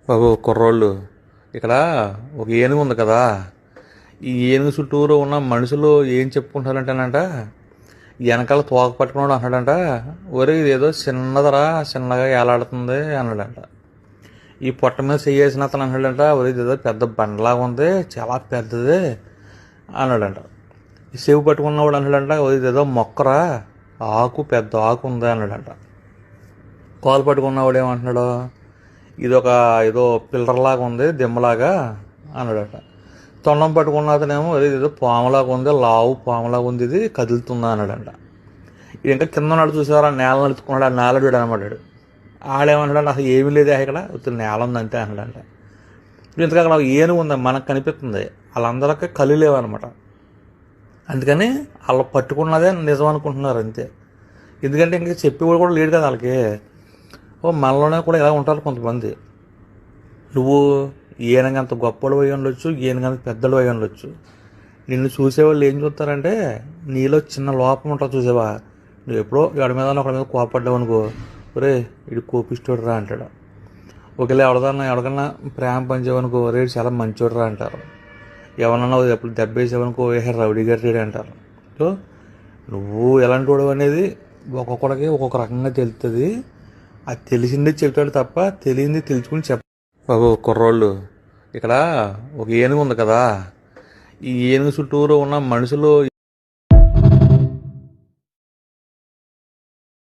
బాబు కుర్రోళ్ళు, ఇక్కడ ఒక ఏనుగు ఉంది కదా. ఈ ఏనుగు చుట్టూరు ఉన్న మనుషులు ఏం చెప్పుకుంటారంటేనంట, వెనకాల తోక పట్టుకున్నాడు అన్నాడంట, ఒరే ఇదేదో చిన్నదరా చిన్నగా ఏలాడుతుంది అన్నాడంట. ఈ పొట్ట మీద చెయ్యేసిన అతను అన్నాడంట, ఒరే ఇదేదో పెద్ద బండలాగా ఉంది, చాలా పెద్దది అన్నాడంట. ఈ చెవి పట్టుకున్నవాడు అన్నాడంట, ఒరే ఇదేదో మొక్కరా, ఆకు పెద్ద ఆకు ఉంది అన్నాడంట. కాలు పట్టుకున్నవాడు ఏమంటున్నాడు, ఇది ఒక ఏదో పిల్లర్లాగా ఉంది దిమ్మలాగా అన్నాడట. తొండం పట్టుకున్న అతనేమో ఏదో పాములాగా ఉంది, లావు పాములాగా ఉంది, ఇది కదులుతుందా అన్నాడంట. ఇది ఇంకా కింద నాడు చూసేవారు, ఆ నేల నడుచుకున్నాడు, ఆ నేల వీడు అనమాడాడు. ఆడేమన్నాడు, అసలు ఏమీ లేదు ఇక్కడ, నేల ఉంది అంతే అన్నాడంట. ఇంతగా అక్కడ ఏనుగు ఉంది మనకు కనిపిస్తుంది, వాళ్ళందరికీ కళ్ళు లేవన్నమాట. అందుకని వాళ్ళు పట్టుకున్నదే నిజం అనుకుంటున్నారు అంతే. ఎందుకంటే ఇంకా చెప్పేవాడు కూడా లేడు కదా వాళ్ళకి. మనలోనే కూడా ఇలా ఉంటారు కొంతమంది. నువ్వు ఏనుగంత గొప్పడు అయి ఉండొచ్చు, ఏనుగంత పెద్దడు అయి ఉండొచ్చు. నిన్ను చూసేవాళ్ళు ఏం చూస్తారంటే, నీలో చిన్న లోపం ఉంటుంది చూసావా. నువ్వు ఎప్పుడో ఎవరి మీద ఒకరి మీద కోపడ్డావు అనుకో, ఒరే ఇడు కోపిస్తోడు రా అంటాడు. ఒకవేళ ఎవరికన్నా ప్రేమ పంచేవనుకో, ఒరే చాలా మంచోడు రా అంటారు. ఎవరన్నా ఎప్పుడు దెబ్బేసావనుకో, ఏ రౌడీ గట్టాడు అంటారు. సో నువ్వు ఎలాంటి వాడు అనేది ఒక్కొక్కడికి ఒక్కొక్క రకంగా తెలుస్తుంది. అది తెలిసిందే చెప్తాడు తప్ప తెలియంది తెలుసుకుని బాబు కుర్రోళ్ళు, ఇక్కడ ఒక ఏనుగు ఉంది కదా. ఈ ఏనుగు చుట్టూరు ఉన్న మనుషులు